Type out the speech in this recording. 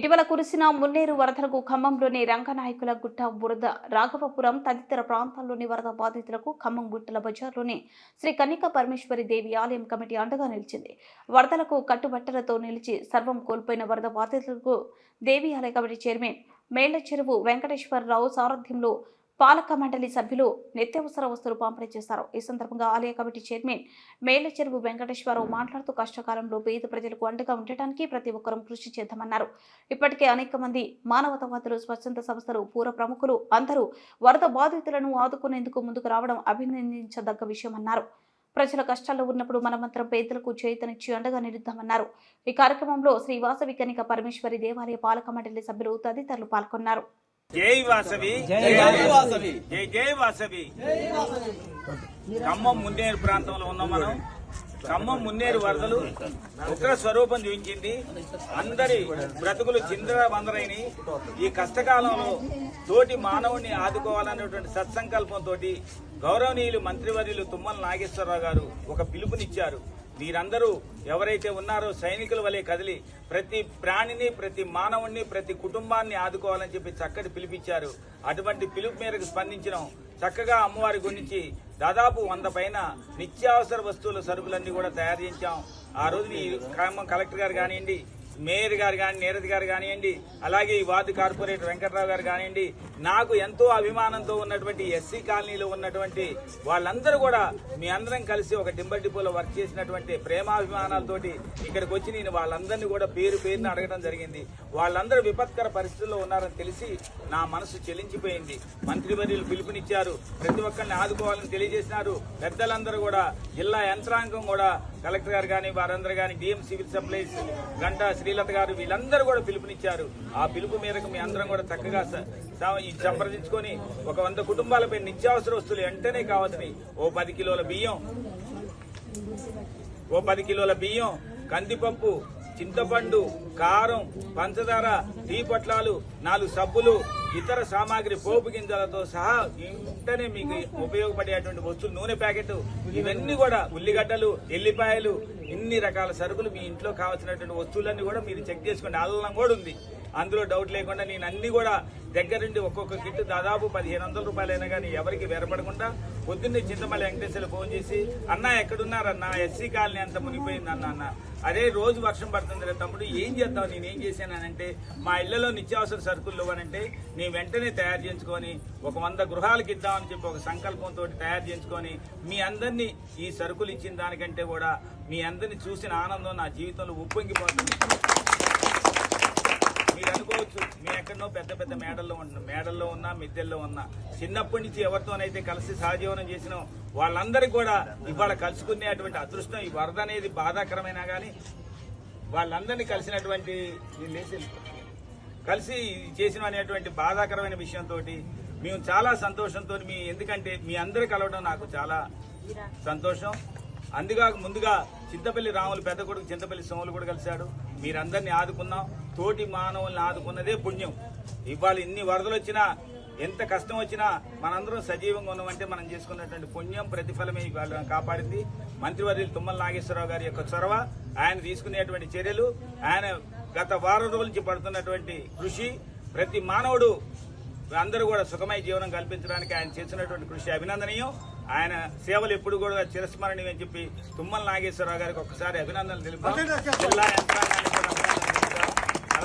ఇటీవల కురిసిన మున్నేరు వరదలకు ఖమ్మంలోని రంగనాయకుల గుట్ట, బురద, రాఘవపురం తదితర ప్రాంతాల్లోని వరద బాధితులకు ఖమ్మం గుట్టల బజార్లోని శ్రీ కన్యకా పరమేశ్వరి దేవి ఆలయం కమిటీ అండగా నిలిచింది. వరదలకు కట్టుబట్టలతో నిలిచి సర్వం కోల్పోయిన వరద బాధితులకు దేవి ఆలయ కమిటీ చైర్మన్ మేళ్లచెరువు వెంకటేశ్వరరావు సారథ్యంలో పాలక మండలి సభ్యులు నిత్యావసర వస్తువులు పంపిణీ చేశారు. ఈ సందర్భంగా ఆలయ కమిటీ చైర్మన్ మేళ్లచెరువు వెంకటేశ్వరరావు మాట్లాడుతూ కష్టకాలంలో పేద ప్రజలకు అండగా ఉండటానికి ప్రతి ఒక్కరూ కృషి చేద్దామన్నారు. ఇప్పటికే అనేక మంది మానవతావాదులు, స్వచ్ఛంద సంస్థలు, పూర ప్రముఖులు అందరూ వరద బాధితులను ఆదుకునేందుకు ముందుకు రావడం అభినందించదగ్గ విషయమన్నారు. ప్రజల కష్టాల్లో ఉన్నప్పుడు మనమంతరం పేదలకు చేతనిచ్చి అండగా నిలుద్దామన్నారు. ఈ కార్యక్రమంలో శ్రీ వాసవి కన్యకా పరమేశ్వరి దేవాలయ పాలక మండలి సభ్యులు తదితరులు పాల్గొన్నారు. జై వాసవి, జై జై వాసవి. ఖమ్మం మున్నేరు ప్రాంతంలో ఉన్నాం మనం. ఖమ్మం మున్నేరు వరదలు ఉగ్ర స్వరూపం చూపించింది. అందరి బ్రతుకులు చిందరవందరైన ఈ కష్టకాలంలో తోటి మానవుడిని ఆదుకోవాలనేటువంటి సత్సంకల్పంతో గౌరవనీయులు మంత్రివర్యులు తుమ్మల నాగేశ్వరరావు గారు ఒక పిలుపునిచ్చారు. మీరందరూ ఎవరైతే ఉన్నారో సైనికుల వలె కదిలి ప్రతి ప్రాణిని, ప్రతి మానవుణ్ణి, ప్రతి కుటుంబాన్ని ఆదుకోవాలని చెప్పి చక్కటి పిలిపించారు. అటువంటి పిలుపు మేరకు స్పందించడం చక్కగా అమ్మవారి గురించి దాదాపు 100 పైన నిత్యావసర వస్తువుల సరుకులన్నీ కూడా తయారు చేయించాం. ఆ రోజు ఈ ఖమ్మం కలెక్టర్ గారు కానివ్వండి, మేయర్ గారు కానీ, నీరజ్ గారు కానివ్వండి, అలాగే ఈ వార్డు కార్పొరేటర్ వెంకట్రావు గారు కానివ్వండి, నాకు ఎంతో అభిమానంతో ఉన్నటువంటి ఎస్సీ కాలనీలో ఉన్నటువంటి వాళ్ళందరూ కూడా మీ అందరం కలిసి ఒక టింబర్ డిపోలో వర్క్ చేసినటువంటి ప్రేమాభిమానాలతోటి ఇక్కడికి వచ్చి నేను వాళ్ళందరినీ కూడా పేరున అడగడం జరిగింది. వాళ్ళందరూ విపత్కర పరిస్థితుల్లో ఉన్నారని తెలిసి నా మనసు చెలించిపోయింది. మంత్రివర్యులు పిలుపునిచ్చారు, ప్రతి ఒక్కరిని ఆదుకోవాలని తెలియజేసినారు. పెద్దలందరూ కూడా, జిల్లా యంత్రాంగం కూడా, కలెక్టర్ గారు కానీ, వారందరూ కానీ, DM civil supplies Ganta Srilatha గారు వీళ్ళందరూ కూడా పిలుపునిచ్చారు. ఆ పిలుపు మేరకు మీ అందరం కూడా చక్కగా సంప్రదించుకొని ఒక 100 కుటుంబాలపై నిత్యావసర వస్తువులు వెంటనే కావాల్సినవి ఓ 10 కిలోల బియ్యం, కందిపప్పు, చింతపండు, కారం, పంచదార, టీ పొట్లాలు, 4 సబ్బులు, ఇతర సామాగ్రి, పోపు గింజలతో సహా వెంటనే మీకు ఉపయోగపడేటువంటి వస్తువులు, నూనె ప్యాకెట్, ఇవన్నీ కూడా, ఉల్లిగడ్డలు, ఎల్లిపాయలు, ఇన్ని రకాల సరుకులు మీ ఇంట్లో కావాల్సినటువంటి వస్తువులన్నీ కూడా మీరు చెక్ చేసుకోండి. అల్లం కూడా ఉంది, అందులో డౌట్ లేకుండా. నేను అన్ని కూడా దగ్గరుండి ఒక్కొక్క కిట్ దాదాపు 1500 రూపాయలైనా కానీ ఎవరికి వెరపడకుండా పొద్దున్నే చింతమల్లి వెంకటేశ్వర ఫోన్ చేసి, అన్న ఎక్కడున్నారన్నా, ఎస్సీ కాలనీ అంత మునిగిపోయింది అన్న. అదే రోజు వర్షం పడుతుంది తమ్ముడు, ఏం చేద్దాం, నేనేం చేశానంటే మా ఇళ్లలో నిత్యావసర సరుకులు ఇవ్వనంటే నేను వెంటనే తయారు చేయించుకొని ఒక 100 గృహాలకు ఇద్దామని చెప్పి ఒక సంకల్పంతో తయారు చేయించుకొని మీ అందరినీ ఈ సరుకులు ఇచ్చిన దానికంటే కూడా మీ అందరినీ చూసిన ఆనందం నా జీవితంలో ఉప్పొంగిపోతుంది. మీరు అనుకోవచ్చు, మేము ఎక్కడనో పెద్ద పెద్ద మేడల్లో ఉన్నా, మిద్దెల్లో ఉన్నా, చిన్నప్పటి నుంచి ఎవరితోనైతే కలిసి సహజీవనం చేసినాం వాళ్ళందరికీ కూడా ఇవాళ కలుసుకునేటువంటి అదృష్టం. ఈ వరద అనేది బాధాకరమైనా కానీ వాళ్ళందరినీ కలిసినటువంటి కలిసి చేసిన అనేటువంటి బాధాకరమైన విషయంతో మేము చాలా సంతోషంతో ఎందుకంటే మీ అందరూ కలవడం నాకు చాలా సంతోషం. అందుకాక ముందుగా చింతపల్లి రాములు పెద్ద కొడుకు చింతపల్లి సోములు కూడా కలిశాడు. మీరందరినీ ఆదుకున్నాం. తోటి మానవుల్ని ఆదుకున్నదే పుణ్యం. ఇవాళ ఇన్ని వరదలు వచ్చినా, ఎంత కష్టం వచ్చినా మనందరం సజీవంగా ఉన్నామంటే మనం చేసుకున్నటువంటి పుణ్యం ప్రతిఫలమే వాళ్ళని కాపాడింది. మంత్రివర్యులు తుమ్మల నాగేశ్వరరావు గారి యొక్క చొరవ, ఆయన తీసుకునేటువంటి చర్యలు, ఆయన గత వారం రోజుల నుంచి పడుతున్నటువంటి కృషి, ప్రతి మానవుడు అందరూ కూడా సుఖమయ జీవనం కల్పించడానికి ఆయన చేసినటువంటి కృషి అభినందనీయం. ఆయన సేవలు ఎప్పుడు కూడా చిరస్మరణీయం అని చెప్పి తుమ్మల నాగేశ్వరరావు గారికి ఒకసారి అభినందనలు తెలుపుతాం.